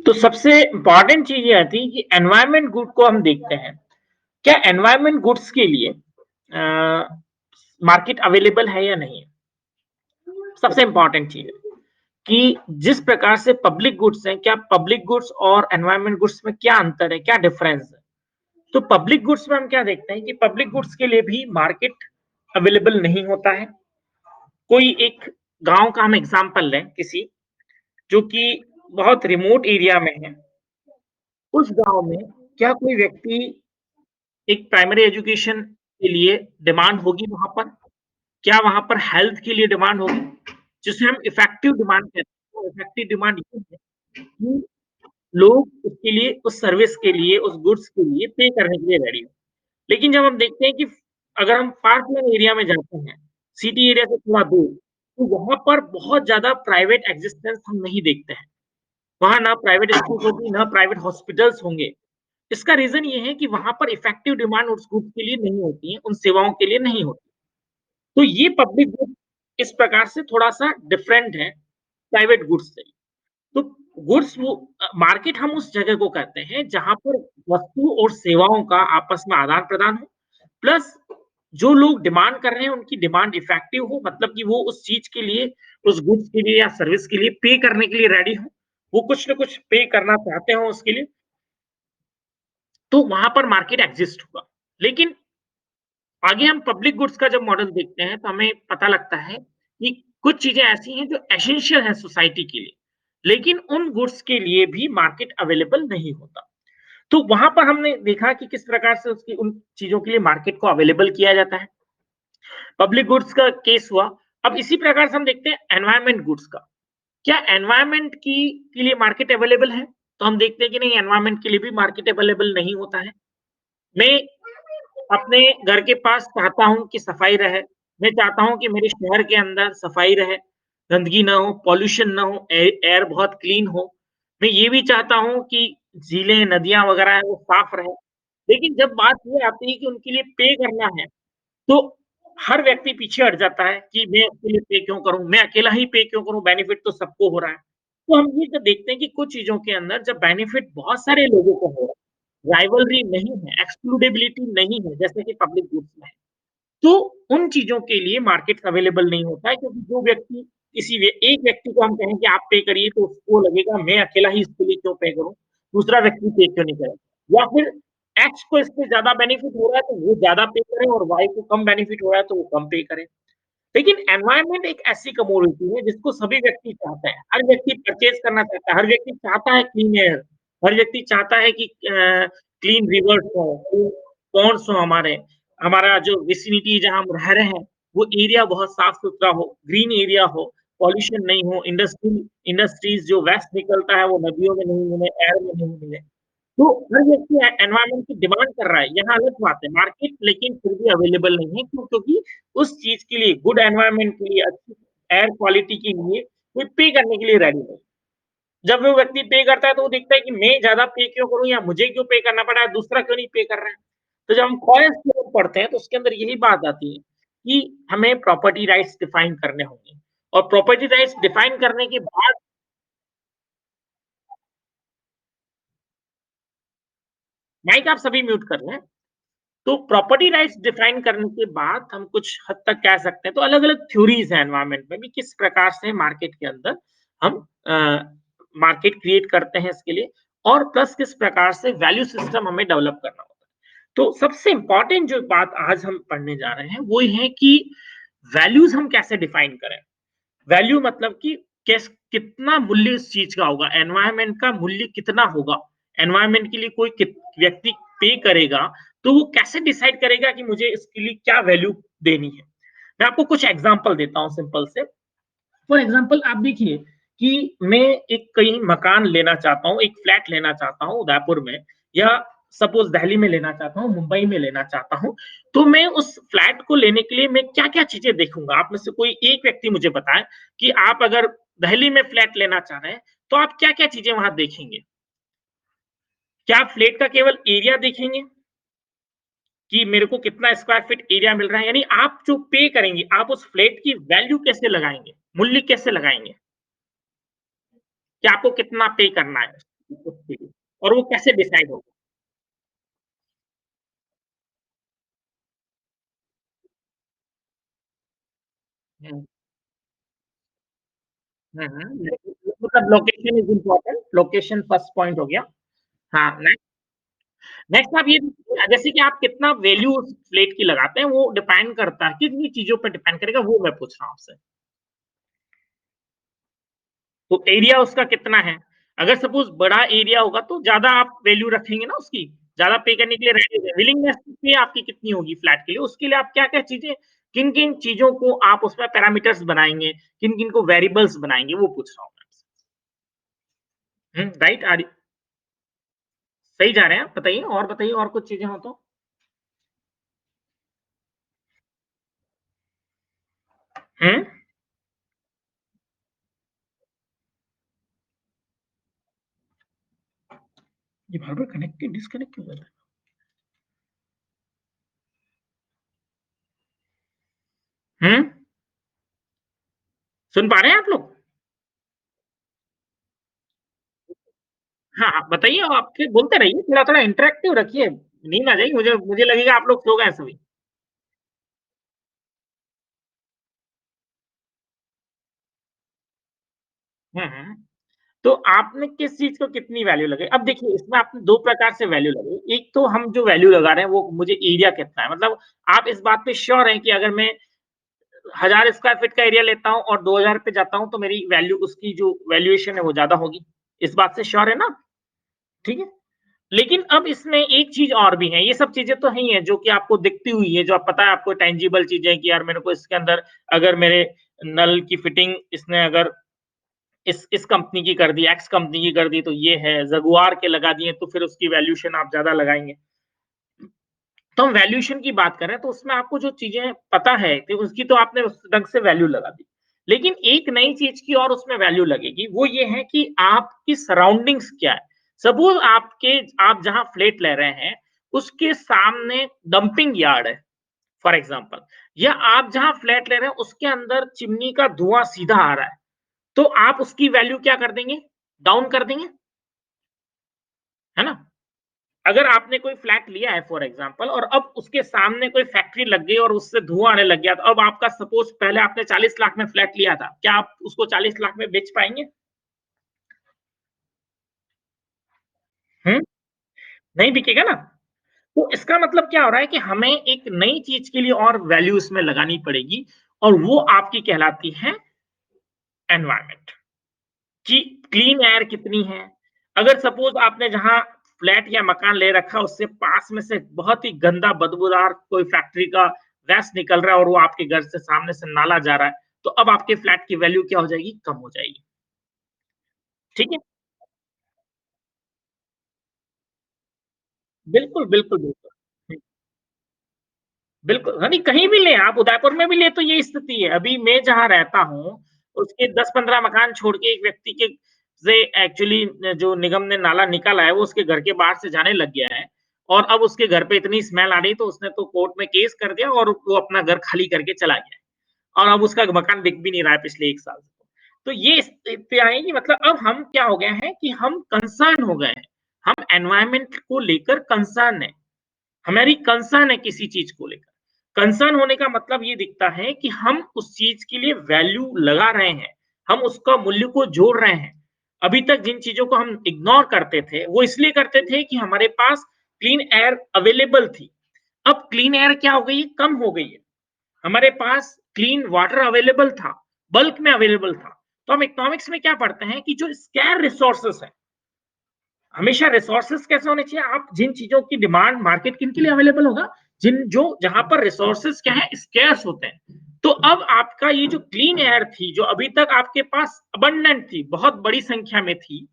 तो सबसे इम्पोर्टेंट चीज़ ये आती है कि एनवायरनमेंट गुड को हम देखते हैं। क्या एनवायरनमेंट गुड्स के लिए मार्केट अवेलेबल है या नहीं है? सबसे इम्पोर्टेंट चीज़ है कि जिस प्रकार से पब्लिक गुड्स हैं, क्या पब्लिक गुड्स और एनवायरनमेंट गुड्स में क्या अंतर है, क्या डिफरेंस है? तो पब्लिक गुड्स में हम क्या देखते हैं कि पब्लिक गुड्स के लिए भी मार्केट अवेलेबल नहीं होता है। कोई एक गाँव का हम एग्ज़ाम्पल लें किसी, जो कि बहुत रिमोट एरिया में है। उस गाँव में क्या कोई व्यक्ति एक प्राइमरी एजुकेशन के लिए डिमांड होगी वहाँ पर? क्या वहाँ पर हेल्थ के लिए डिमांड होगी? जिसे हम इफेक्टिव डिमांड कहते हैं। वो इफेक्टिव डिमांड ये है कि लोग उसके लिए, उस सर्विस के लिए, उस गुड्स के लिए पे करने के लिए रेडी हो। लेकिन जब हम देखते हैं कि अगर हम फार फ्लंग एरिया में जाते हैं, सिटी एरिया से थोड़ा दूर, तो वहाँ पर बहुत ज़्यादा प्राइवेट एक्जिस्टेंस हम नहीं देखते हैं। वहाँ ना प्राइवेट स्कूल्स होगी, ना प्राइवेट हॉस्पिटल्स होंगे। इसका रीज़न ये है कि वहाँ पर इफेक्टिव डिमांड उस गुड्स के लिए नहीं होती है, उन सेवाओं के लिए नहीं होती। तो ये पब्लिक गुड इस प्रकार से थोड़ा-सा डिफरेंट है प्राइवेट गुड्स से। तो गुड्स वो मार्केट हम उस जगह को कहते हैं जहाँ पर वस्तु और सेवाओं का आपस में आदान-प्रदान हो, प्लस जो लोग डिमांड कर रहे हैं उनकी डिमांड इफेक्टिव हो, मतलब कि वो उस चीज़ के लिए, उस गुड्स के लिए या सर्विस के लिए पे करने के लिए रेडी हों। वो कुछ न कुछ पे करना चाहते हों उसके लिए, तो वहाँ पर मार्केट एक्जिस्ट होगा। लेकिन आगे हम पब्लिक गुड्स का जब मॉडल देखते हैं, तो हमें पता लगता है कि कुछ चीज़ें ऐसी हैं जो एसेंशियल हैं सोसाइटी के लिए, लेकिन उन गुड्स के लिए भी मार्केट अवेलेबल नहीं होता। तो वहाँ पर हमने देखा कि किस प्रकार से उसकी उन चीज़ों के लिए मार्केट को अवेलेबल किया जाता है। पब्लिक गुड्स का केस हुआ। अब इसी प्रकार से हम देखते हैं एनवायरनमेंट गुड्स का। क्या एनवायरनमेंट की के लिए मार्केट अवेलेबल है? तो हम देखते हैं कि नहीं, एनवायरनमेंट के लिए भी मार्केट अवेलेबल नहीं होता है। मैं अपने घर के पास चाहता हूँ कि सफाई रहे। मैं चाहता हूँ कि मेरे शहर के अंदर सफाई रहे, गंदगी ना हो, पॉल्यूशन ना हो, एयर बहुत क्लीन हो। मैं ये भी चाहता हूँ कि झीलें, नदियाँ वगैरह हैं वो साफ रहें। लेकिन जब बात ये आती है कि उनके लिए पे करना है, तो हर व्यक्ति पीछे हट जाता है कि मैं उसके लिए पे क्यों करूँ? मैं अकेला ही पे क्यों करूँ? बेनिफिट तो सबको हो रहा है। तो हम ये जब देखते हैं कि कुछ चीज़ों के अंदर जब बेनिफिट बहुत सारे लोगों को हो रहा है, राइवलरी नहीं है, एक्सक्लूडेबिलिटी नहीं है, जैसे कि पब्लिक गुड्स में है। तो उन चीज़ों के लिए मार्केट अवेलेबल नहीं होता है, क्योंकि जो व्यक्ति किसी एक व्यक्ति को हम कहें कि आप पे करिए, तो उसको लगेगा मैं अकेला ही इसके लिए क्यों पे करूँ, दूसरा व्यक्ति पे क्यों नहीं करेगा। या फिर एक्स को इससे ज़्यादा बेनिफिट हो रहा है तो वो ज़्यादा पे करे, और वाई को कम बेनिफिट हो रहा है तो वो कम पे करे। लेकिन एनवायरनमेंट एक ऐसी कमोडिटी है जिसको सभी व्यक्ति चाहते हैं। हर व्यक्ति परचेज़ करना चाहता है, हर व्यक्ति चाहता है क्लीन एयर, हर व्यक्ति चाहता है कि क्लीन रिवर्स हो, क्लीन पॉन्ड्स हो हमारे, हमारा जो विसिनिटी जहाँ हम रह रहे हैं, वो एरिया बहुत साफ-सुथरा हो, ग्रीन एरिया हो, पॉल्यूशन नहीं हो, इंडस्ट्रीज़ जो वेस्ट निकलता है वो नदियों में नहीं मिले, एयर में नहीं मिले। तो हर व्यक्ति एनवायरनमेंट की डिमांड कर रहा है, यहाँ अलग बात है, मार्केट लेकिन फिर भी अवेलेबल नहीं है, क्यों? क्योंकि उस चीज़ के लिए, गुड एनवायरनमेंट के लिए, अच्छी एयर क्वालिटी के लिए कोई पे करने के लिए रेडी नहीं। जब वो व्यक्ति पे करता है तो वो देखता है कि मैं ज़्यादा पे क्यों करूँ, या मुझे क्यों पे करना पड़ा है, दूसरा क्यों नहीं पे कर रहा है। तो जब हम कॉइन्स थ्योरम पढ़ते हैं तो उसके अंदर यही बात आती है कि हमें प्रॉपर्टी राइट्स डिफाइन करने होंगे, और प्रॉपर्टी राइट्स डिफाइन करने के बाद माइक आप सभी म्यूट कर लें। तो प्रॉपर्टी राइट्स डिफाइन करने के बाद हम कुछ हद तक कह सकते हैं, तो अलग-अलग थ्योरीज़ हैं एनवायरनमेंट में भी, किस प्रकार से मार्केट के अंदर हम मार्केट क्रिएट करते हैं इसके लिए, और प्लस किस प्रकार से वैल्यू सिस्टम हमें डेवलप करना होता है। तो सबसे इम्पोर्टेंट जो बात आज हम पढ़ने जा रहे हैं वो ये है कि वैल्यूज़ हम कैसे डिफाइन करें। वैल्यू मतलब कि कितना मूल्य इस चीज़ का होगा, एनवायरनमेंट का मूल्य कितना होगा? एनवायरनमेंट के लिए कोई व्यक्ति पे करेगा, तो वो कैसे डिसाइड करेगा कि मुझे इसके लिए क्या वैल्यू देनी है? मैं आपको कुछ एग्ज़ाम्पल देता हूँ सिंपल से। फॉर एग्ज़ाम्पल आप देखिए कि मैं एक कहीं मकान लेना चाहता हूँ, एक फ्लैट लेना चाहता हूँ उदयपुर में, या सपोज़ दिल्ली में लेना चाहता हूँ, मुंबई में लेना चाहता हूँ। तो मैं उस फ्लैट को लेने के लिए मैं क्या-क्या चीज़ें देखूँगा? आप में से कोई एक व्यक्ति मुझे बताएँ कि आप अगर दिल्ली में फ्लैट लेना चाह रहे हैं, तो आप क्या-क्या चीज़ें वहाँ देखेंगे? क्या आप फ्लैट का केवल एरिया देखेंगे कि मेरे को कितना स्क्वायर फीट एरिया मिल रहा है? यानी आप जो पे करेंगे, आप उस फ्लैट की वैल्यू कैसे लगाएँगे? मूल्य कैसे लगाएँगे? कि आपको कितना पे करना है? ओके। और वो कैसे डिसाइड होगा? हुँ, हुँ, हुँ। मतलब location is important, location first point हो गया। हाँ, नेक्स्ट आप ये जैसे कि आप कितना वैल्यू उस प्लेट की लगाते हैं, वो डिपेंड करता है, किन-किन चीज़ों पे डिपेंड करेगा, वो मैं पूछ रहा हूँ आपसे। तो एरिया उसका कितना है? अगर सपोज़ बड़ा एरिया होगा तो ज़्यादा आप वैल्यू रखेंगे ना उसकी, ज़्यादा पे करने के लिए रेडी है। विलिंगनेस पे आपकी कितनी होगी फ्लैट के लिए, उसके लिए आप क्या-क्या चीज़ें किन-किन चीज़ों को आप उसमें पैरामीटर्स बनाएँगे, किन-किन को वेरिएबल्स बनाएँगे, वो पूछ रहा हूँ मैं आपसे। हुँ, राइट सही जा रहे हैं आप? बताइए और कुछ चीज़ें हो तो? हुँ? ये बार-बार कनेक्ट डिस्कनेक्ट क्यों कर रहा है? हुँ? सुन पा रहे हैं आप लोग? हाँ, हाँ, बताइए आप फिर बोलते रहिए, थोड़ा-थोड़ा इंटरैक्टिव रखिए, नींद आ जाएगी मुझे मुझे लगेगा आप लोग सो गए हैं सभी। हुँ, हुँ। तो आपने किस चीज़ को कितनी वैल्यू लगाई? अब देखिए इसमें आपने 2 प्रकार से वैल्यू लगाई। एक तो हम जो वैल्यू लगा रहे हैं वो मुझे एरिया कितना है, मतलब आप इस बात पे श्योर हैं कि अगर मैं 1000 स्क्वायर फीट का एरिया लेता हूँ और 2000 पे जाता हूँ तो मेरी वैल्यू उसकी जो वैल्यूएशन है वो ज़्यादा होगी। इस बात से श्योर है ना? ठीक है? लेकिन अब इसमें एक चीज़ और भी है, ये सब चीज़ें तो हैं ही हैं जो कि आपको दिखती हुई है, जो आप पता है आपको टेंजिबल चीज़ें कि यार मेरे को इसके अंदर अगर मेरे नल की फिटिंग इसने अगर इस कंपनी की कर दी, एक्स कंपनी की कर दी तो ये है, जगुआर के लगा दिए तो फिर उसकी वैल्यूएशन आप ज़्यादा लगाएँगे। तो हम वैल्यूएशन की बात कर रहे हैं तो उसमें आपको जो चीज़ें पता है कि उसकी तो आपने उस ढंग से वैल्यू लगा दी। लेकिन एक नई चीज़ की और उसमें वैल्यू लगेगी, वो ये है कि आपकी सराउंडिंग्स क्या है? सपोज़ आप जहाँ फ्लैट ले रहे हैं, उसके सामने डंपिंग यार्ड है, फॉर एग्ज़ाम्पल या आप जहाँ फ्लैट ले रहे हैं उसके अंदर चिमनी का धुआँ सीधा आ रहा है, तो आप उसकी वैल्यू क्या कर देंगे? डाउन कर देंगे, है ना? अगर आपने कोई फ्लैट लिया है फॉर एग्जांपल और अब उसके सामने कोई फैक्ट्री लग गई और उससे धुआँ आने लग गया, तो अब आपका सपोज़ पहले आपने 40 लाख में फ्लैट लिया था, क्या आप उसको 40 लाख में बेच पाएँगे? हुँ? नहीं बिकेगा ना। तो इसका मतलब क्या हो रहा है कि हमें एक नई चीज़ के लिए और वैल्यू इसमें लगानी पड़ेगी और वो आपकी कहलाती है एनवायरनमेंट। कि क्लीन एयर कितनी है? अगर सपोज़ आपने जहाँ फ्लैट या मकान ले रखा है उससे पास में से बहुत ही गंदा बदबूदार कोई फैक्ट्री का गैस निकल रहा है और वो आपके घर से सामने से नाला जा रहा है, तो अब आपके फ्लैट की वैल्यू क्या हो जाएगी? कम हो जाएगी। ठीक है? बिल्कुल, बिल्कुल, बिल्कुल। हुँ, बिल्कुल, हाँ, नहीं कहीं भी लें आप उदयपुर में भी लें तो यही स्थिति है। अभी मैं जहाँ रहता हूँ, उसके 10-15 मकान छोड़ के एक व्यक्ति के से एक्चुअली जो निगम ने नाला निकाला है, वो उसके घर के बाहर से जाने लग गया है और अब उसके घर पे इतनी स्मेल आ रही है तो उसने तो कोर्ट में केस कर दिया और वो अपना घर खाली करके चला गया है और अब उसका मकान दिख भी नहीं रहा है पिछले 1 साल से। तो ये स्थितियाँ हैं कि मतलब अब हम क्या हो गए हैं कि हम कंसर्न हो गए हैं। हम एनवायरनमेंट को लेकर कंसर्न हैं। हमारी कंसर्न है किसी चीज़ को लेकर। कंसर्न होने का मतलब ये दिखता है कि हम उस चीज़ के लिए वैल्यू लगा रहे हैं, हम उसका मूल्य को जोड़ रहे हैं। अभी तक जिन चीज़ों को हम इग्नोर करते थे, वो इसलिए करते थे कि हमारे पास क्लीन एयर अवेलेबल थी। अब क्लीन एयर क्या हो गई है? कम हो गई है। हमारे पास क्लीन वाटर अवेलेबल था, बल्क में अवेलेबल था। तो हम इकोनॉमिक्स में क्या पढ़ते हैं कि जो स्केर्स रिसोर्सेज़ हैं, हमेशा रिसोर्सेज कैसे होने चाहिए? आप जिन चीज़ों की डिमांड मार्केट किन के लिए अवेलेबल होगा? जिन जो जहाँ पर रिसोर्सेज क्या है स्कार्स होते हैं। तो अब आपका ये जो क्लीन एयर थी, जो अभी तक आपके पास अबंडेंट थी, बहुत बड़ी संख्या में थी,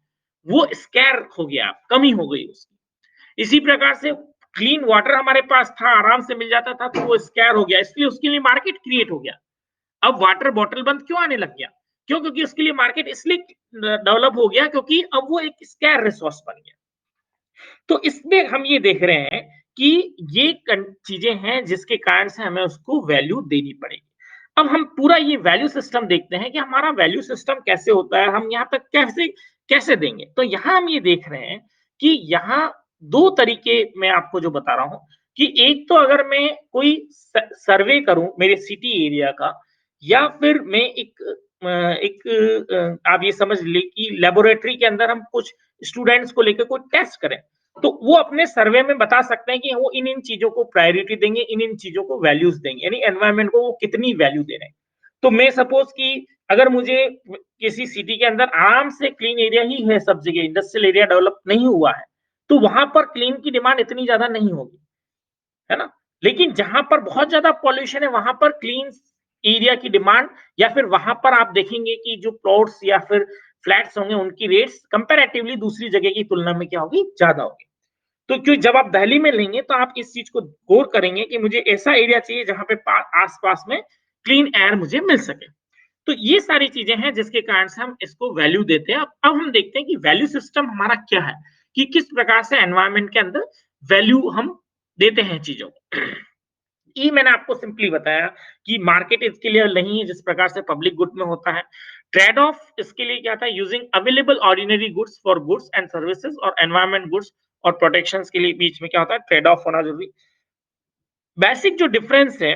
वो स्केर हो गया, कमी हो गई उसकी। इसी प्रकार से क्लीन वाटर हमारे पास था, आराम से मिल जाता था, तो वो स्केर हो गया, इसलिए उसके लिए मार्केट क्रिएट हो गया। अब वाटर बॉटल बंद क्यों आने लग गया? क्यों? क्योंकि उसके लिए मार्केट इसलिए डेवलप हो गया क्योंकि अब वो एक स्केर रिसोर्स बन गया। तो इसमें हम ये देख रहे हैं कि ये चीजें हैं जिसके कारण से हमें उसको वैल्यू देनी पड़ेगी। अब हम पूरा ये वैल्यू सिस्टम देखते हैं कि हमारा वैल्यू सिस्टम कैसे होता है, हम यहाँ तक कैसे कैसे देंगे। तो यहाँ हम ये देख रहे हैं कि यहाँ 2 तरीके मैं आपको जो बता रहा हूँ कि एक तो अगर मैं कोई सर्वे करूँ मेरे सिटी एरिया का, या फिर मैं आप ये समझ लें कि लेबोरेटरी के अंदर हम कुछ स्टूडेंट्स को लेकर कोई टेस्ट करें, तो वो अपने सर्वे में बता सकते हैं कि वो इन-इन चीज़ों को प्रायोरिटी देंगे, इन-इन चीज़ों को वैल्यूज़ देंगे, यानी एनवायरनमेंट को वो कितनी वैल्यू दे रहे हैं। तो मैं सपोज़ कि अगर मुझे किसी सिटी के अंदर आराम से क्लीन एरिया ही है सब जगह, इंडस्ट्रियल एरिया डेवलप नहीं हुआ है, तो वहाँ पर क्लीन की डिमांड इतनी ज़्यादा नहीं होगी, है ना? लेकिन जहाँ पर बहुत ज़्यादा पॉल्यूशन है, वहाँ पर क्लीन एरिया की डिमांड, या फिर वहाँ पर आप देखेंगे कि जो प्लॉट्स या फिर फ्लैट्स होंगे, उनकी रेट्स कंपैरेटिवली दूसरी जगह की तुलना में क्या होगी? ज़्यादा होगी। तो क्यों जब आप दिल्ली में लेंगे तो आप इस चीज़ को गौर करेंगे कि मुझे ऐसा एरिया चाहिए जहाँ पे आस-पास में क्लीन एयर मुझे मिल सके। तो ये सारी चीज़ें हैं जिसके कारण से हम इसको वैल्यू देते हैं। अब हम देखते हैं कि वैल्यू सिस्टम हमारा क्या है? कि किस प्रकार से एनवायरनमेंट के अंदर वैल्यू हम देते हैं चीज़ों को। ये मैंने आपको सिंपली बताया कि मार्केट इसके लिए नहीं है जिस प्रकार से पब्लिक गुड में होता है। ट्रेड ऑफ इसके लिए क्या था? Using available ordinary goods for goods and services, और एनवायरनमेंट गुड्स और प्रोटेक्शंस के लिए बीच में क्या होता है? ट्रेड ऑफ होना ज़रूरी। बेसिक जो डिफरेंस है